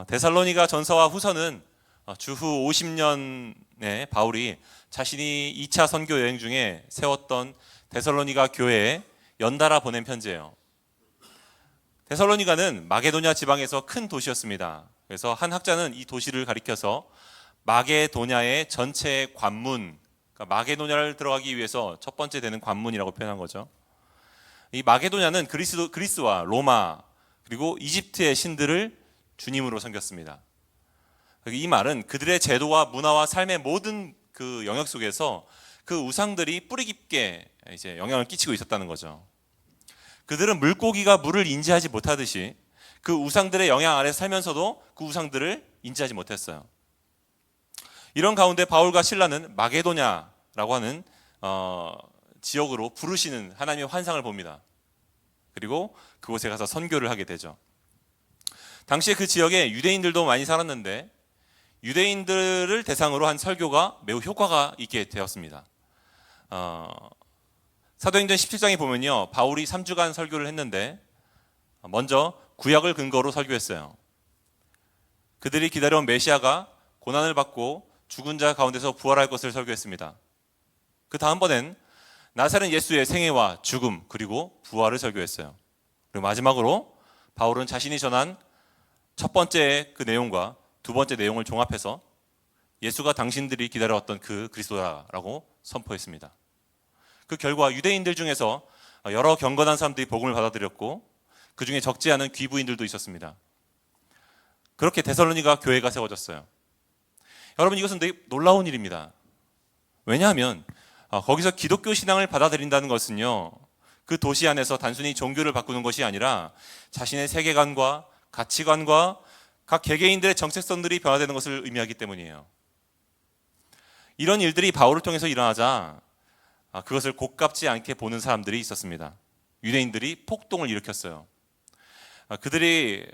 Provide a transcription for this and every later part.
데살로니가 전서와 후서는 주후 50년에 바울이 자신이 2차 선교 여행 중에 세웠던 데살로니가 교회에 연달아 보낸 편지예요. 데살로니가는 마게도냐 지방에서 큰 도시였습니다. 그래서 한 학자는 이 도시를 가리켜서 마게도냐의 전체 관문, 그러니까 마게도냐를 들어가기 위해서 첫 번째 되는 관문이라고 표현한 거죠. 이 마게도냐는 그리스와 로마 그리고 이집트의 신들을 주님으로 섬겼습니다. 이 말은 그들의 제도와 문화와 삶의 모든 그 영역 속에서 그 우상들이 뿌리 깊게 이제 영향을 끼치고 있었다는 거죠. 그들은 물고기가 물을 인지하지 못하듯이 그 우상들의 영향 아래 살면서도 그 우상들을 인지하지 못했어요. 이런 가운데 바울과 실라는 마게도냐라고 하는 지역으로 부르시는 하나님의 환상을 봅니다. 그리고 그곳에 가서 선교를 하게 되죠. 당시에 그 지역에 유대인들도 많이 살았는데 유대인들을 대상으로 한 설교가 매우 효과가 있게 되었습니다. 사도행전 17장에 보면요, 바울이 3주간 설교를 했는데 먼저 구약을 근거로 설교했어요. 그들이 기다려온 메시아가 고난을 받고 죽은 자 가운데서 부활할 것을 설교했습니다. 그 다음번엔 나사렛 예수의 생애와 죽음 그리고 부활을 설교했어요. 그리고 마지막으로 바울은 자신이 전한 첫 번째 그 내용과 두 번째 내용을 종합해서 예수가 당신들이 기다려왔던 그 그리스도라고 선포했습니다. 그 결과 유대인들 중에서 여러 경건한 사람들이 복음을 받아들였고 그 중에 적지 않은 귀부인들도 있었습니다. 그렇게 데살로니가 교회가 세워졌어요. 여러분, 이것은 되게 놀라운 일입니다. 왜냐하면 거기서 기독교 신앙을 받아들인다는 것은요, 그 도시 안에서 단순히 종교를 바꾸는 것이 아니라 자신의 세계관과 가치관과 각 개개인들의 정체성들이 변화되는 것을 의미하기 때문이에요. 이런 일들이 바울을 통해서 일어나자 그것을 곱깝지 않게 보는 사람들이 있었습니다. 유대인들이 폭동을 일으켰어요. 그들이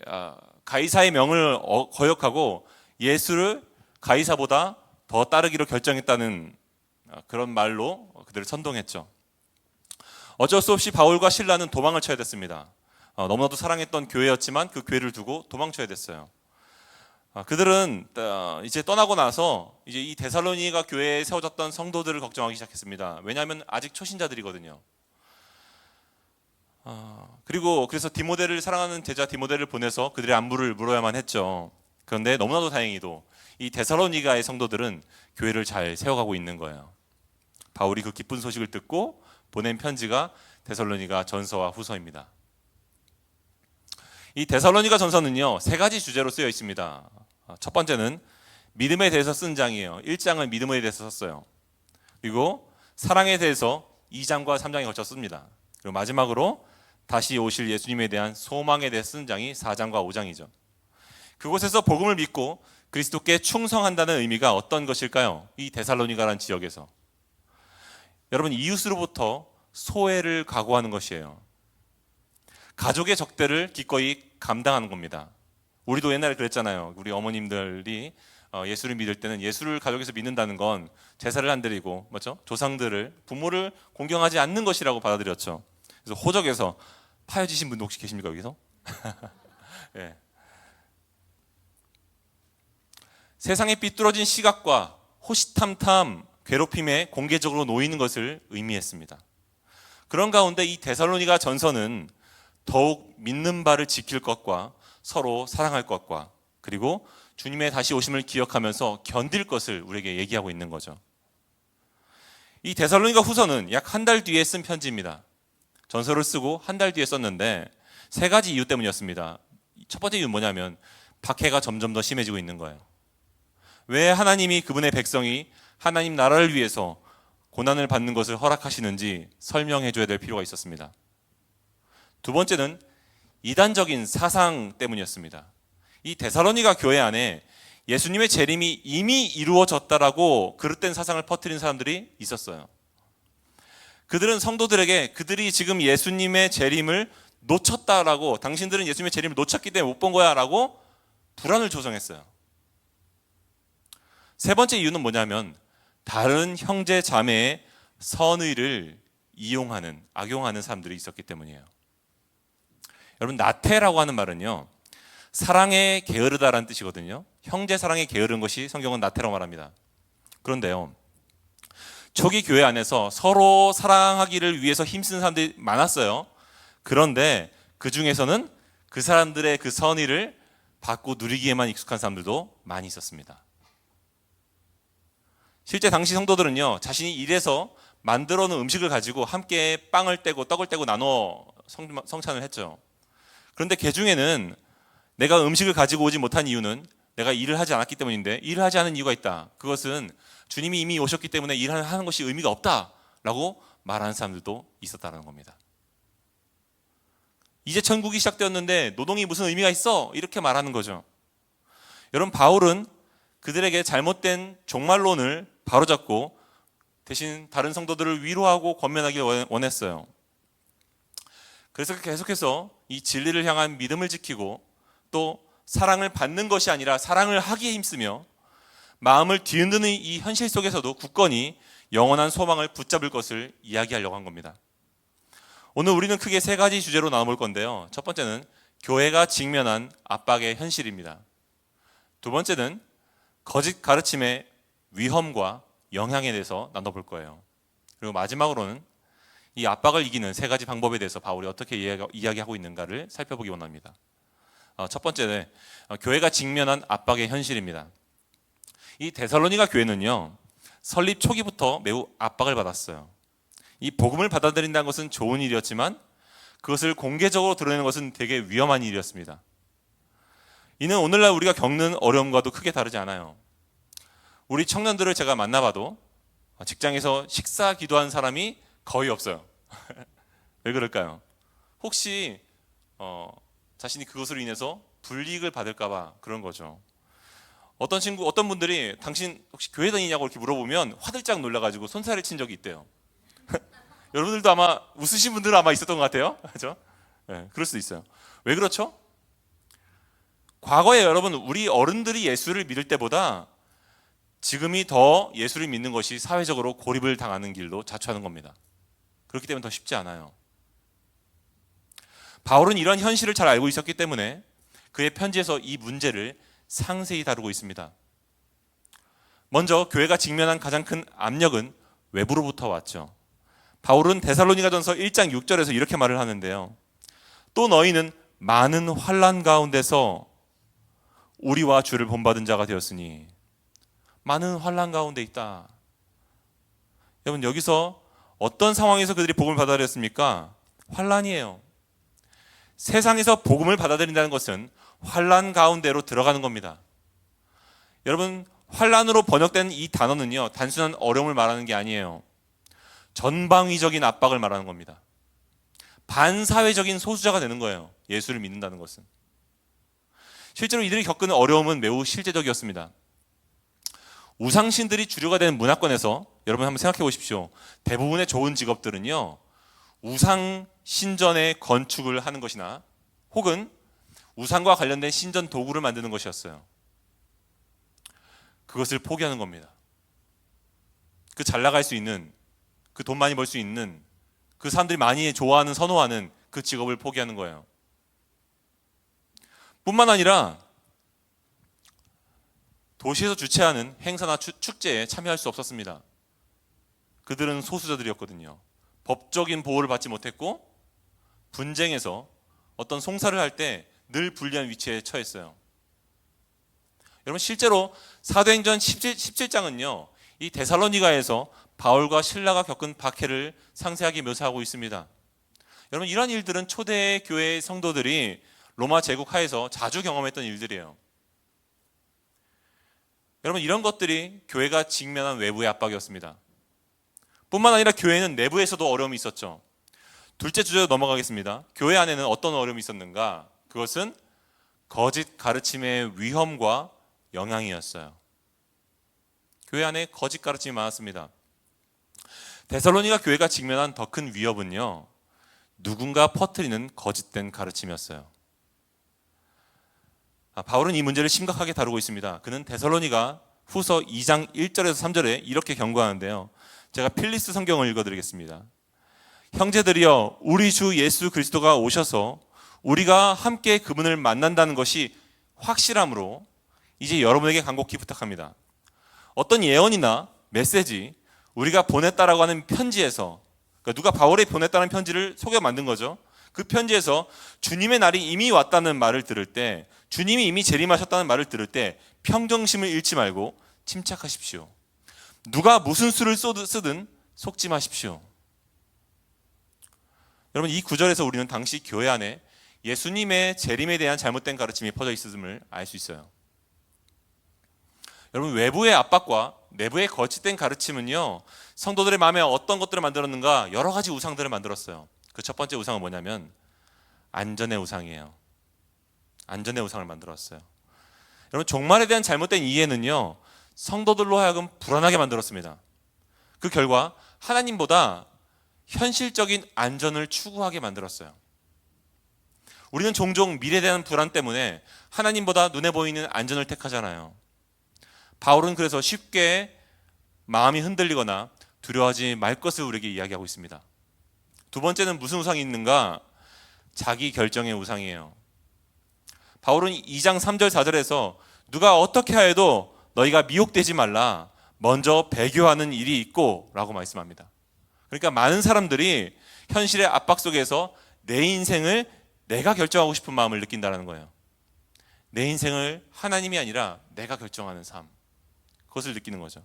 가이사의 명을 거역하고 예수를 가이사보다 더 따르기로 결정했다는 그런 말로 그들을 선동했죠. 어쩔 수 없이 바울과 실라는 도망을 쳐야 됐습니다. 너무나도 사랑했던 교회였지만 그 교회를 두고 도망쳐야 됐어요. 그들은 이제 떠나고 나서 이제 이 데살로니가 교회에 세워졌던 성도들을 걱정하기 시작했습니다. 왜냐하면 아직 초신자들이거든요. 그리고 그래서 디모데를 사랑하는 제자 디모데를 보내서 그들의 안부를 물어야만 했죠. 그런데 너무나도 다행히도 이 데살로니가의 성도들은 교회를 잘 세워가고 있는 거예요. 바울이 그 기쁜 소식을 듣고 보낸 편지가 데살로니가 전서와 후서입니다. 이 데살로니가 전서는요, 세 가지 주제로 쓰여 있습니다. 첫 번째는 믿음에 대해서 쓴 장이에요. 1장은 믿음에 대해서 썼어요. 그리고 사랑에 대해서 2장과 3장에 걸쳐 씁니다. 그리고 마지막으로 다시 오실 예수님에 대한 소망에 대해서 쓴 장이 4장과 5장이죠. 그곳에서 복음을 믿고 그리스도께 충성한다는 의미가 어떤 것일까요? 이 데살로니가라는 지역에서. 여러분, 이웃으로부터 소외를 각오하는 것이에요. 가족의 적대를 기꺼이 감당하는 겁니다. 우리도 옛날에 그랬잖아요. 우리 어머님들이 예수를 믿을 때는 예수를 가족에서 믿는다는 건 제사를 안 드리고, 맞죠? 조상들을, 부모를 공경하지 않는 것이라고 받아들였죠. 그래서 호적에서 파여지신 분도 혹시 계십니까, 여기서? 네. 세상의 삐뚤어진 시각과 호시탐탐 괴롭힘에 공개적으로 놓이는 것을 의미했습니다. 그런 가운데 이 데살로니가 전서는 더욱 믿는 바를 지킬 것과 서로 사랑할 것과 그리고 주님의 다시 오심을 기억하면서 견딜 것을 우리에게 얘기하고 있는 거죠. 이 데살로니가 후서는 약 한 달 뒤에 쓴 편지입니다. 전서를 쓰고 한 달 뒤에 썼는데 세 가지 이유 때문이었습니다. 첫 번째 이유는 뭐냐면 박해가 점점 더 심해지고 있는 거예요. 왜 하나님이 그분의 백성이 하나님 나라를 위해서 고난을 받는 것을 허락하시는지 설명해 줘야 될 필요가 있었습니다. 두 번째는 이단적인 사상 때문이었습니다. 이 데살로니가 교회 안에 예수님의 재림이 이미 이루어졌다라고 그릇된 사상을 퍼뜨린 사람들이 있었어요. 그들은 성도들에게 그들이 지금 예수님의 재림을 놓쳤다라고, 당신들은 예수님의 재림을 놓쳤기 때문에 못 본 거야 라고 불안을 조성했어요. 세 번째 이유는 뭐냐면 다른 형제 자매의 선의를 이용하는, 악용하는 사람들이 있었기 때문이에요. 여러분, 나태라고 하는 말은요, 사랑에 게으르다라는 뜻이거든요. 형제 사랑에 게으른 것이 성경은 나태라고 말합니다. 그런데요, 초기 교회 안에서 서로 사랑하기를 위해서 힘쓰는 사람들이 많았어요. 그런데 그 중에서는 그 사람들의 그 선의를 받고 누리기에만 익숙한 사람들도 많이 있었습니다. 실제 당시 성도들은요, 자신이 일해서 만들어 놓은 음식을 가지고 함께 빵을 떼고 떡을 떼고 나눠 성찬을 했죠. 그런데 그 중에는 내가 음식을 가지고 오지 못한 이유는 내가 일을 하지 않았기 때문인데, 일을 하지 않은 이유가 있다. 그것은 주님이 이미 오셨기 때문에 일하는 것이 의미가 없다라고 말하는 사람들도 있었다는 겁니다. 이제 천국이 시작되었는데 노동이 무슨 의미가 있어? 이렇게 말하는 거죠. 여러분, 바울은 그들에게 잘못된 종말론을 바로잡고 대신 다른 성도들을 위로하고 권면하길 원했어요. 그래서 계속해서 이 진리를 향한 믿음을 지키고 또 사랑을 받는 것이 아니라 사랑을 하기에 힘쓰며 마음을 뒤흔드는 이 현실 속에서도 굳건히 영원한 소망을 붙잡을 것을 이야기하려고 한 겁니다. 오늘 우리는 크게 세 가지 주제로 나눠볼 건데요. 첫 번째는 교회가 직면한 압박의 현실입니다. 두 번째는 거짓 가르침의 위험과 영향에 대해서 나눠볼 거예요. 그리고 마지막으로는 이 압박을 이기는 세 가지 방법에 대해서 바울이 어떻게 이야기하고 있는가를 살펴보기 원합니다. 첫 번째는 교회가 직면한 압박의 현실입니다. 이 데살로니가 교회는요, 설립 초기부터 매우 압박을 받았어요. 이 복음을 받아들인다는 것은 좋은 일이었지만 그것을 공개적으로 드러내는 것은 되게 위험한 일이었습니다. 이는 오늘날 우리가 겪는 어려움과도 크게 다르지 않아요. 우리 청년들을 제가 만나봐도 직장에서 식사 기도한 사람이 거의 없어요. 왜 그럴까요? 혹시 자신이 그것으로 인해서 불이익을 받을까봐 그런 거죠. 어떤 분들이 당신 혹시 교회 다니냐고 이렇게 물어보면 화들짝 놀라가지고 손살을 친 적이 있대요. 여러분들도 아마 웃으신 분들은 아마 있었던 것 같아요. 그렇죠? 네, 그럴 수도 있어요. 왜 그렇죠? 과거에 여러분, 우리 어른들이 예수를 믿을 때보다 지금이 더 예수를 믿는 것이 사회적으로 고립을 당하는 길로 자초하는 겁니다. 그렇기 때문에 더 쉽지 않아요. 바울은 이런 현실을 잘 알고 있었기 때문에 그의 편지에서 이 문제를 상세히 다루고 있습니다. 먼저 교회가 직면한 가장 큰 압력은 외부로부터 왔죠. 바울은 데살로니가전서 1장 6절에서 이렇게 말을 하는데요. 또 너희는 많은 환난 가운데서 우리와 주를 본받은 자가 되었으니, 많은 환난 가운데 있다. 여러분, 여기서 어떤 상황에서 그들이 복음을 받아들였습니까? 환난이에요. 세상에서 복음을 받아들인다는 것은 환난 가운데로 들어가는 겁니다. 여러분, 환난으로 번역된 이 단어는요, 단순한 어려움을 말하는 게 아니에요. 전방위적인 압박을 말하는 겁니다. 반사회적인 소수자가 되는 거예요. 예수를 믿는다는 것은. 실제로 이들이 겪는 어려움은 매우 실제적이었습니다. 우상신들이 주류가 되는 문화권에서 여러분 한번 생각해 보십시오. 대부분의 좋은 직업들은요, 우상 신전의 건축을 하는 것이나 혹은 우상과 관련된 신전 도구를 만드는 것이었어요. 그것을 포기하는 겁니다. 그 잘 나갈 수 있는, 그 돈 많이 벌 수 있는, 그 사람들이 많이 좋아하는, 선호하는 그 직업을 포기하는 거예요. 뿐만 아니라 도시에서 주최하는 행사나 축제에 참여할 수 없었습니다. 그들은 소수자들이었거든요. 법적인 보호를 받지 못했고 분쟁에서 어떤 송사를 할 때 늘 불리한 위치에 처했어요. 여러분, 실제로 사도행전 17장은요, 이 데살로니가에서 바울과 실라가 겪은 박해를 상세하게 묘사하고 있습니다. 여러분, 이런 일들은 초대 교회 성도들이 로마 제국 하에서 자주 경험했던 일들이에요. 여러분, 이런 것들이 교회가 직면한 외부의 압박이었습니다. 뿐만 아니라 교회는 내부에서도 어려움이 있었죠. 둘째 주제로 넘어가겠습니다. 교회 안에는 어떤 어려움이 있었는가? 그것은 거짓 가르침의 위험과 영향이었어요. 교회 안에 거짓 가르침이 많았습니다. 데살로니가 교회가 직면한 더 큰 위협은요, 누군가 퍼뜨리는 거짓된 가르침이었어요. 바울은 이 문제를 심각하게 다루고 있습니다. 그는 데살로니가 후서 2장 1절에서 3절에 이렇게 경고하는데요. 제가 필리스 성경을 읽어드리겠습니다. 형제들이여, 우리 주 예수 그리스도가 오셔서 우리가 함께 그분을 만난다는 것이 확실함으로 이제 여러분에게 간곡히 부탁합니다. 어떤 예언이나 메시지, 우리가 보냈다라고 하는 편지에서, 그러니까 누가 바울이 보냈다는 편지를 속여 만든 거죠. 그 편지에서 주님의 날이 이미 왔다는 말을 들을 때, 주님이 이미 재림하셨다는 말을 들을 때 평정심을 잃지 말고 침착하십시오. 누가 무슨 수를 쓰든 속지 마십시오. 여러분, 이 구절에서 우리는 당시 교회 안에 예수님의 재림에 대한 잘못된 가르침이 퍼져 있음을 알 수 있어요. 여러분, 외부의 압박과 내부의 거짓된 가르침은요, 성도들의 마음에 어떤 것들을 만들었는가? 여러 가지 우상들을 만들었어요. 그 첫 번째 우상은 뭐냐면 안전의 우상이에요. 안전의 우상을 만들었어요. 여러분, 종말에 대한 잘못된 이해는요, 성도들로 하여금 불안하게 만들었습니다. 그 결과 하나님보다 현실적인 안전을 추구하게 만들었어요. 우리는 종종 미래에 대한 불안 때문에 하나님보다 눈에 보이는 안전을 택하잖아요. 바울은 그래서 쉽게 마음이 흔들리거나 두려워하지 말 것을 우리에게 이야기하고 있습니다. 두 번째는 무슨 우상이 있는가? 자기 결정의 우상이에요. 바울은 2장 3절 4절에서 누가 어떻게 하여도 너희가 미혹되지 말라, 먼저 배교하는 일이 있고 라고 말씀합니다. 그러니까 많은 사람들이 현실의 압박 속에서 내 인생을 내가 결정하고 싶은 마음을 느낀다는 거예요. 내 인생을 하나님이 아니라 내가 결정하는 삶, 그것을 느끼는 거죠.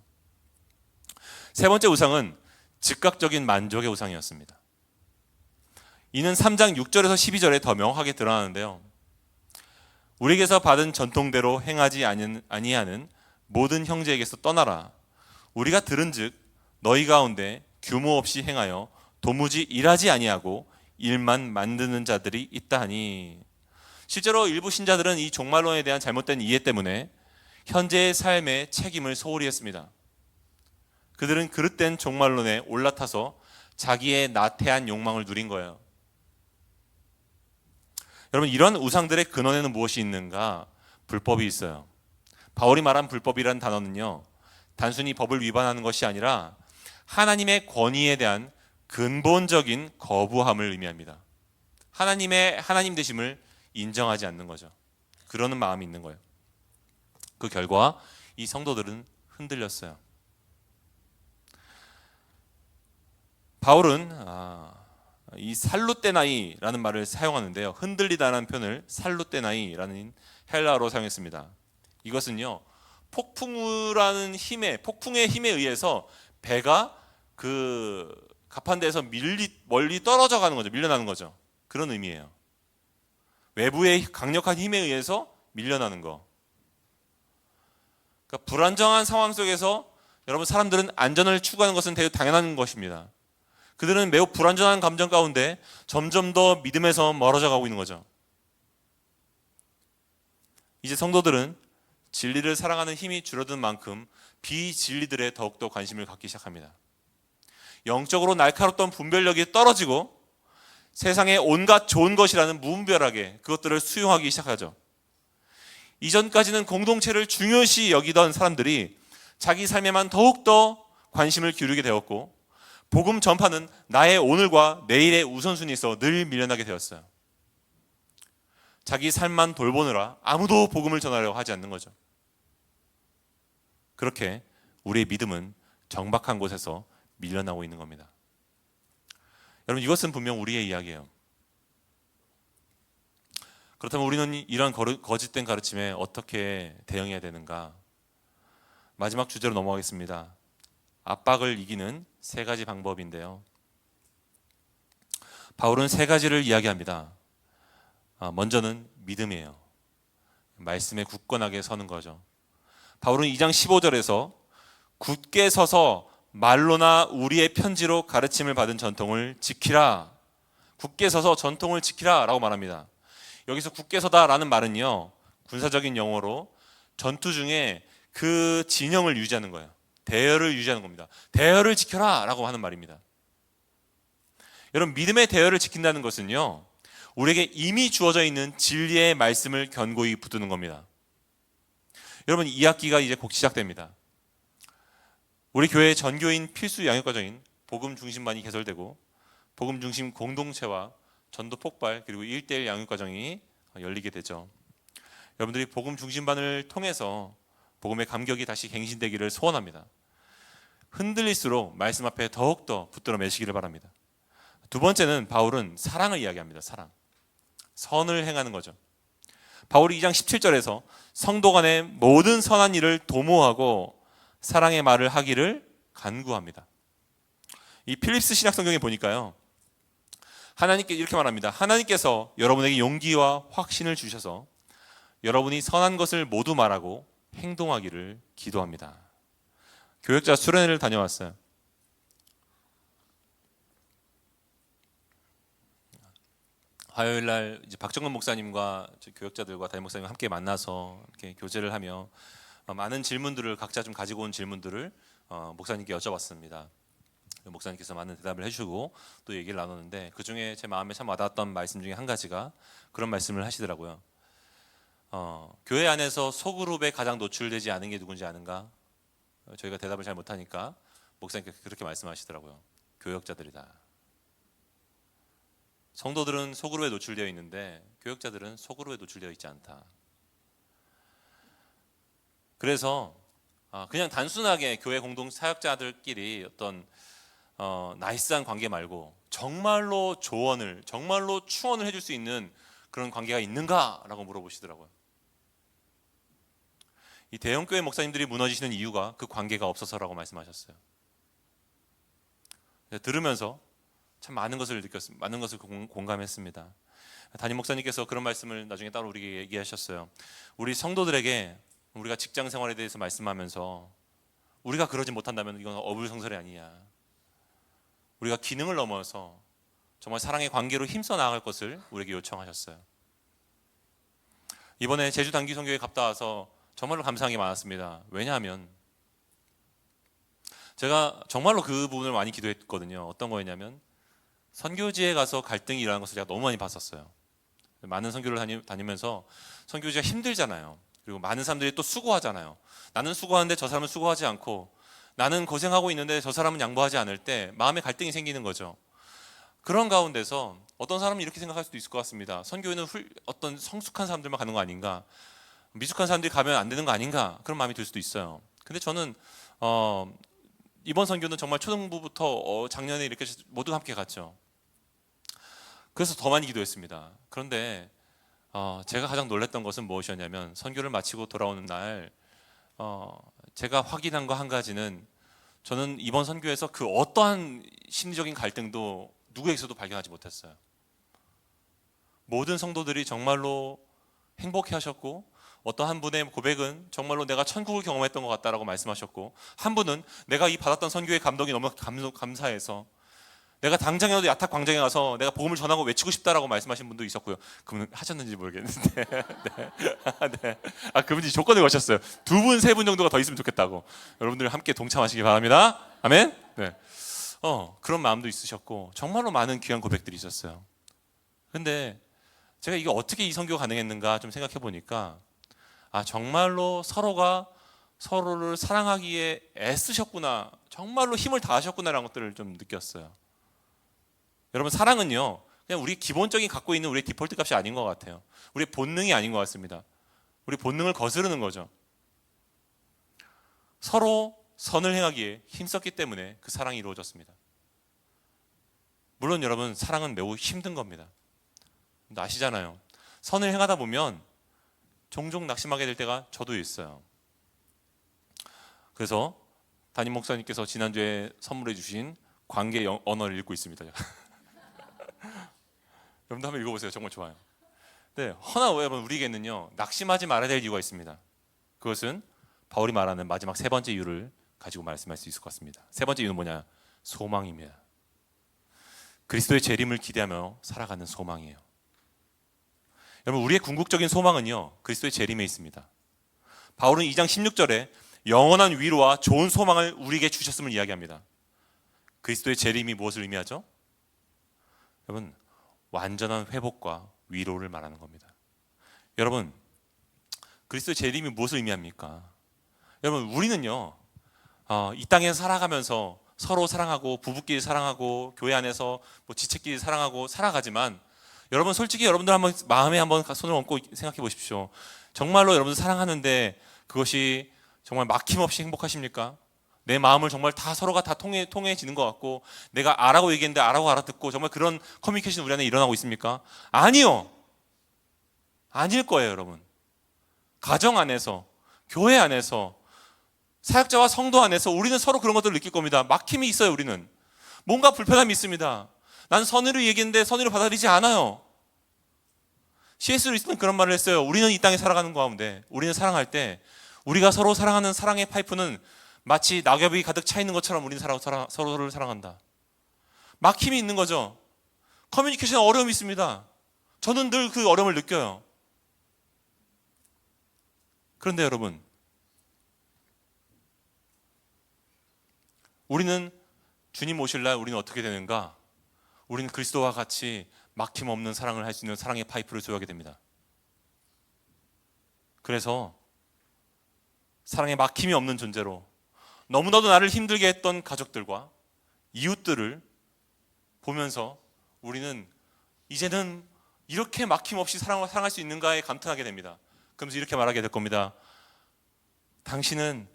세 번째 우상은 즉각적인 만족의 우상이었습니다. 이는 3장 6절에서 12절에 더 명확하게 드러나는데요, 우리에게서 받은 전통대로 행하지 아니하는 모든 형제에게서 떠나라. 우리가 들은즉 너희 가운데 규모 없이 행하여 도무지 일하지 아니하고 일만 만드는 자들이 있다 하니. 실제로 일부 신자들은 이 종말론에 대한 잘못된 이해 때문에 현재의 삶의 책임을 소홀히 했습니다. 그들은 그릇된 종말론에 올라타서 자기의 나태한 욕망을 누린 거예요. 여러분, 이런 우상들의 근원에는 무엇이 있는가? 불법이 있어요. 바울이 말한 불법이라는 단어는요, 단순히 법을 위반하는 것이 아니라 하나님의 권위에 대한 근본적인 거부함을 의미합니다. 하나님의 하나님 되심을 인정하지 않는 거죠. 그러는 마음이 있는 거예요. 그 결과 이 성도들은 흔들렸어요. 바울은 이 살루떼나이라는 말을 사용하는데요, 흔들리다라는 표현을 살루떼나이라는 헬라어로 사용했습니다. 이것은요, 폭풍의 힘에 의해서 배가 그 갑판대에서 멀리 떨어져 가는 거죠. 밀려나는 거죠. 그런 의미예요. 외부의 강력한 힘에 의해서 밀려나는 거. 그러니까 불안정한 상황 속에서 여러분, 사람들은 안전을 추구하는 것은 되게 당연한 것입니다. 그들은 매우 불안정한 감정 가운데 점점 더 믿음에서 멀어져 가고 있는 거죠. 이제 성도들은 진리를 사랑하는 힘이 줄어든 만큼 비진리들에 더욱더 관심을 갖기 시작합니다. 영적으로 날카롭던 분별력이 떨어지고 세상의 온갖 좋은 것이라는 무분별하게 그것들을 수용하기 시작하죠. 이전까지는 공동체를 중요시 여기던 사람들이 자기 삶에만 더욱더 관심을 기울이게 되었고, 복음 전파는 나의 오늘과 내일의 우선순위에 있어 늘 밀려나게 되었어요. 자기 삶만 돌보느라 아무도 복음을 전하려고 하지 않는 거죠. 그렇게 우리의 믿음은 정박한 곳에서 밀려나고 있는 겁니다. 여러분, 이것은 분명 우리의 이야기예요. 그렇다면 우리는 이런 거짓된 가르침에 어떻게 대응해야 되는가? 마지막 주제로 넘어가겠습니다. 압박을 이기는 세 가지 방법인데요, 바울은 세 가지를 이야기합니다. 먼저는 믿음이에요. 말씀에 굳건하게 서는 거죠. 바울은 2장 15절에서 굳게 서서 말로나 우리의 편지로 가르침을 받은 전통을 지키라. 굳게 서서 전통을 지키라 라고 말합니다. 여기서 굳게 서다라는 말은요, 군사적인 용어로 전투 중에 그 진영을 유지하는 거예요. 대열을 유지하는 겁니다. 대열을 지켜라 라고 하는 말입니다. 여러분, 믿음의 대열을 지킨다는 것은요, 우리에게 이미 주어져 있는 진리의 말씀을 견고히 붙드는 겁니다. 여러분, 2학기가 이제 곧 시작됩니다. 우리 교회의 전교인 필수 양육과정인 복음 중심반이 개설되고 복음 중심 공동체와 전도 폭발 그리고 1:1 양육과정이 열리게 되죠. 여러분들이 복음 중심반을 통해서 복음의 감격이 다시 갱신되기를 소원합니다. 흔들릴수록 말씀 앞에 더욱더 붙들어 매시기를 바랍니다. 두 번째는 바울은 사랑을 이야기합니다. 사랑. 선을 행하는 거죠. 바울이 2장 17절에서 성도 간의 모든 선한 일을 도모하고 사랑의 말을 하기를 간구합니다. 이 필립스 신약성경에 보니까요, 하나님께 이렇게 말합니다. 하나님께서 여러분에게 용기와 확신을 주셔서 여러분이 선한 것을 모두 말하고 행동하기를 기도합니다. 교역자 수련회를 다녀왔어요. 화요일 날 이제 박정근 목사님과 교역자들과 담임 목사님과 함께 만나서 이렇게 교제를 하며 많은 질문들을 각자 좀 가지고 온 질문들을 목사님께 여쭤봤습니다. 목사님께서 많은 대답을 해주고 또 얘기를 나눴는데 그 중에 제 마음에 참 와닿았던 말씀 중에 한 가지가 그런 말씀을 하시더라고요. 교회 안에서 소그룹에 가장 노출되지 않은 게 누군지 아는가? 저희가 대답을 잘 못하니까 목사님께서 그렇게 말씀하시더라고요. 교역자들이다. 성도들은 소그룹에 노출되어 있는데 교역자들은 소그룹에 노출되어 있지 않다. 그래서 그냥 단순하게 교회 공동 사역자들끼리 어떤 나이스한 관계 말고 정말로 조언을, 정말로 추원을 해줄 수 있는 그런 관계가 있는가라고 물어보시더라고요. 이 대형교회 목사님들이 무너지시는 이유가 그 관계가 없어서라고 말씀하셨어요. 들으면서 참 많은 것을 느꼈습니다. 많은 것을 공감했습니다. 담임 목사님께서 그런 말씀을 나중에 따로 우리에게 얘기하셨어요. 우리 성도들에게 우리가 직장 생활에 대해서 말씀하면서 우리가 그러지 못한다면 이건 어불성설이 아니냐. 우리가 기능을 넘어서 정말 사랑의 관계로 힘써 나아갈 것을 우리에게 요청하셨어요. 이번에 제주 단기 선교회 갔다 와서 정말로 감사한 게 많았습니다. 왜냐하면 제가 정말로 그 부분을 많이 기도했거든요. 어떤 거였냐면 선교지에 가서 갈등이 일어나는 것을 제가 너무 많이 봤었어요. 많은 선교를 다니면서 선교지가 힘들잖아요. 그리고 많은 사람들이 또 수고하잖아요. 나는 수고하는데 저 사람은 수고하지 않고 나는 고생하고 있는데 저 사람은 양보하지 않을 때 마음에 갈등이 생기는 거죠. 그런 가운데서 어떤 사람은 이렇게 생각할 수도 있을 것 같습니다. 선교회는 어떤 성숙한 사람들만 가는 거 아닌가, 미숙한 사람들이 가면 안 되는 거 아닌가, 그런 마음이 들 수도 있어요. 근데 저는 이번 선교는 정말 초등부부터 작년에 이렇게 모두 함께 갔죠. 그래서 더 많이 기도했습니다. 그런데 제가 가장 놀랐던 것은 무엇이었냐면 선교를 마치고 돌아오는 날 제가 확인한 거 한 가지는 저는 이번 선교에서 그 어떠한 심리적인 갈등도 누구에게서도 발견하지 못했어요. 모든 성도들이 정말로 행복해 하셨고 어떤 한 분의 고백은 정말로 내가 천국을 경험했던 것 같다라고 말씀하셨고 한 분은 내가 이 받았던 선교의 감동이 너무 감사해서 내가 당장이라도 야탁 광장에 가서 내가 복음을 전하고 외치고 싶다라고 말씀하신 분도 있었고요. 그분 하셨는지 모르겠는데 네. 그분이 조건을 거셨어요. 2분, 3분 정도가 더 있으면 좋겠다고. 여러분들 함께 동참하시기 바랍니다. 아멘. 네. 그런 마음도 있으셨고 정말로 많은 귀한 고백들이 있었어요. 근데 제가 이게 어떻게 이 선교가 가능했는가 좀 생각해 보니까 정말로 서로가 서로를 사랑하기에 애쓰셨구나, 정말로 힘을 다하셨구나라는 것들을 좀 느꼈어요. 여러분, 사랑은요 그냥 우리 기본적인 갖고 있는 우리의 디폴트 값이 아닌 것 같아요. 우리의 본능이 아닌 것 같습니다. 우리 본능을 거스르는 거죠. 서로 선을 행하기에 힘썼기 때문에 그 사랑이 이루어졌습니다. 물론 여러분, 사랑은 매우 힘든 겁니다. 아시잖아요. 선을 행하다 보면 종종 낙심하게 될 때가 저도 있어요. 그래서 담임 목사님께서 지난주에 선물해 주신 관계 언어를 읽고 있습니다. 여러분도 한번 읽어보세요. 정말 좋아요. 네, 허나 여러분, 우리에게는요 낙심하지 말아야 될 이유가 있습니다. 그것은 바울이 말하는 마지막 세 번째 이유를 가지고 말씀할 수 있을 것 같습니다. 세 번째 이유는 뭐냐? 소망입니다. 그리스도의 재림을 기대하며 살아가는 소망이에요. 여러분, 우리의 궁극적인 소망은요 그리스도의 재림에 있습니다. 바울은 2장 16절에 영원한 위로와 좋은 소망을 우리에게 주셨음을 이야기합니다. 그리스도의 재림이 무엇을 의미하죠? 여러분, 완전한 회복과 위로를 말하는 겁니다. 여러분, 그리스도의 재림이 무엇을 의미합니까? 여러분, 우리는요 이 땅에서 살아가면서 서로 사랑하고 부부끼리 사랑하고 교회 안에서 지체끼리 사랑하고 살아가지만 여러분, 솔직히 여러분들 한번 마음에 한번 손을 얹고 생각해 보십시오. 정말로 여러분 사랑하는데 그것이 정말 막힘없이 행복하십니까? 내 마음을 정말 다 서로가 다 통해지는 것 같고 내가 알아고 얘기했는데 알아고 알아듣고 정말 그런 커뮤니케이션 우리 안에 일어나고 있습니까? 아니요. 아닐 거예요, 여러분. 가정 안에서, 교회 안에서, 사역자와 성도 안에서 우리는 서로 그런 것들을 느낄 겁니다. 막힘이 있어요, 우리는. 뭔가 불편함이 있습니다. 난 선의로 얘기했는데 선의로 받아들이지 않아요. C.S. 루이스는 그런 말을 했어요. 우리는 이 땅에 살아가는 가운데 우리는 사랑할 때 우리가 서로 사랑하는 사랑의 파이프는 마치 낙엽이 가득 차 있는 것처럼 우리는 서로를 사랑한다. 막힘이 있는 거죠. 커뮤니케이션에 어려움이 있습니다. 저는 늘 그 어려움을 느껴요. 그런데 여러분, 우리는 주님 오실 날 우리는 어떻게 되는가? 우리는 그리스도와 같이 막힘없는 사랑을 할 수 있는 사랑의 파이프를 소유하게 됩니다. 그래서 사랑에 막힘이 없는 존재로 너무나도 나를 힘들게 했던 가족들과 이웃들을 보면서 우리는 이제는 이렇게 막힘없이 사랑할 수 있는가에 감탄하게 됩니다. 그러면서 이렇게 말하게 될 겁니다. 당신은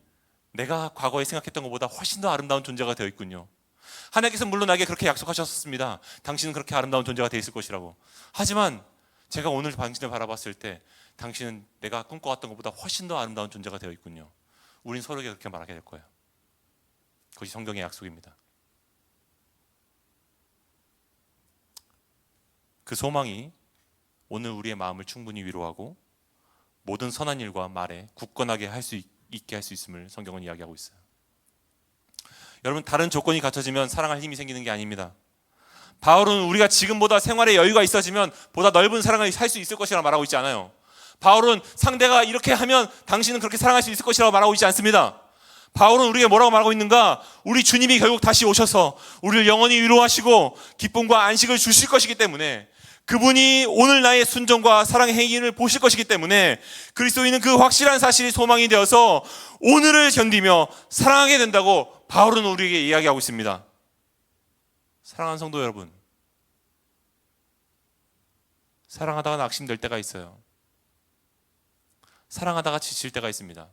내가 과거에 생각했던 것보다 훨씬 더 아름다운 존재가 되어 있군요. 하나님께서 물론 나에게 그렇게 약속하셨습니다. 당신은 그렇게 아름다운 존재가 되어 있을 것이라고. 하지만 제가 오늘 당신을 바라봤을 때 당신은 내가 꿈꿔왔던 것보다 훨씬 더 아름다운 존재가 되어 있군요. 우린 서로에게 그렇게 말하게 될 거예요. 그것이 성경의 약속입니다. 그 소망이 오늘 우리의 마음을 충분히 위로하고 모든 선한 일과 말에 굳건하게 있게 할 수 있음을 성경은 이야기하고 있어요. 여러분, 다른 조건이 갖춰지면 사랑할 힘이 생기는 게 아닙니다. 바울은 우리가 지금보다 생활에 여유가 있어지면 보다 넓은 사랑을 할 수 있을 것이라고 말하고 있지 않아요. 바울은 상대가 이렇게 하면 당신은 그렇게 사랑할 수 있을 것이라고 말하고 있지 않습니다. 바울은 우리에게 뭐라고 말하고 있는가? 우리 주님이 결국 다시 오셔서 우리를 영원히 위로하시고 기쁨과 안식을 주실 것이기 때문에, 그분이 오늘 나의 순종과 사랑의 행위를 보실 것이기 때문에 그리스도인은 그 확실한 사실이 소망이 되어서 오늘을 견디며 사랑하게 된다고 바울은 우리에게 이야기하고 있습니다. 사랑하는 성도 여러분, 사랑하다가 낙심될 때가 있어요. 사랑하다가 지칠 때가 있습니다.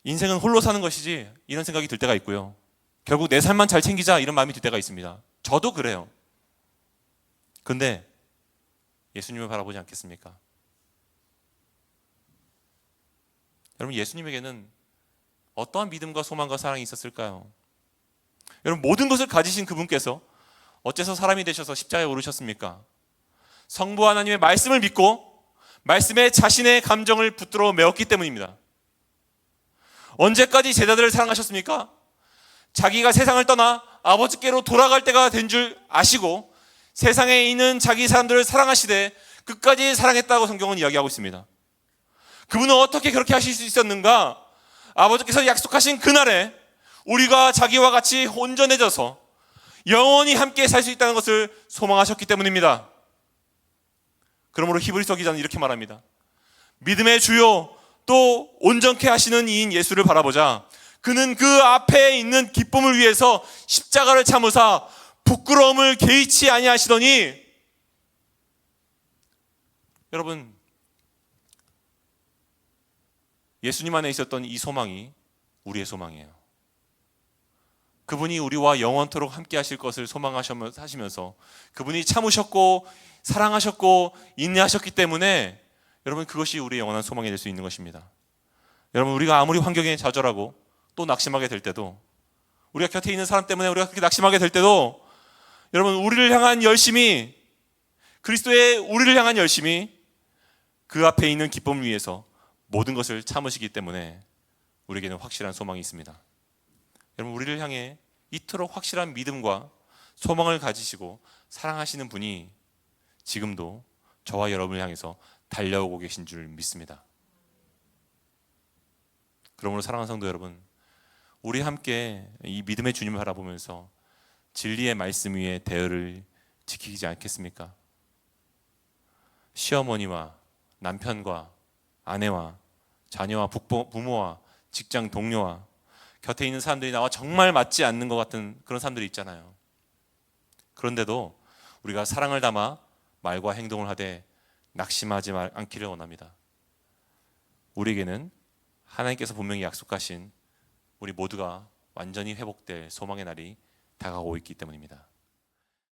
인생은 홀로 사는 것이지 이런 생각이 들 때가 있고요. 결국 내 삶만 잘 챙기자 이런 마음이 들 때가 있습니다. 저도 그래요. 그런데 예수님을 바라보지 않겠습니까? 여러분, 예수님에게는 어떠한 믿음과 소망과 사랑이 있었을까요? 여러분, 모든 것을 가지신 그분께서 어째서 사람이 되셔서 십자가에 오르셨습니까? 성부 하나님의 말씀을 믿고 말씀에 자신의 감정을 붙들어 메웠기 때문입니다. 언제까지 제자들을 사랑하셨습니까? 자기가 세상을 떠나 아버지께로 돌아갈 때가 된 줄 아시고 세상에 있는 자기 사람들을 사랑하시되 끝까지 사랑했다고 성경은 이야기하고 있습니다. 그분은 어떻게 그렇게 하실 수 있었는가? 아버지께서 약속하신 그날에 우리가 자기와 같이 온전해져서 영원히 함께 살 수 있다는 것을 소망하셨기 때문입니다. 그러므로 히브리서 기자는 이렇게 말합니다. 믿음의 주요 또 온전케 하시는 이인 예수를 바라보자. 그는 그 앞에 있는 기쁨을 위해서 십자가를 참으사 부끄러움을 개의치 아니하시더니. 여러분, 예수님 안에 있었던 이 소망이 우리의 소망이에요. 그분이 우리와 영원토록 함께 하실 것을 소망하시면서 그분이 참으셨고 사랑하셨고 인내하셨기 때문에 여러분, 그것이 우리의 영원한 소망이 될 수 있는 것입니다. 여러분, 우리가 아무리 환경에 좌절하고 또 낙심하게 될 때도, 우리가 곁에 있는 사람 때문에 우리가 그렇게 낙심하게 될 때도, 여러분, 우리를 향한 열심이, 그리스도의 우리를 향한 열심이 그 앞에 있는 기쁨을 위해서 모든 것을 참으시기 때문에 우리에게는 확실한 소망이 있습니다. 여러분, 우리를 향해 이토록 확실한 믿음과 소망을 가지시고 사랑하시는 분이 지금도 저와 여러분을 향해서 달려오고 계신 줄 믿습니다. 그러므로 사랑하는 성도 여러분, 우리 함께 이 믿음의 주님을 바라보면서 진리의 말씀 위에 대열을 지키지 않겠습니까? 시어머니와 남편과 아내와 자녀와 부모와 직장 동료와 곁에 있는 사람들이 나와 정말 맞지 않는 것 같은 그런 사람들이 있잖아요. 그런데도 우리가 사랑을 담아 말과 행동을 하되 낙심하지 않기를 원합니다. 우리에게는 하나님께서 분명히 약속하신 우리 모두가 완전히 회복될 소망의 날이 다가오고 있기 때문입니다.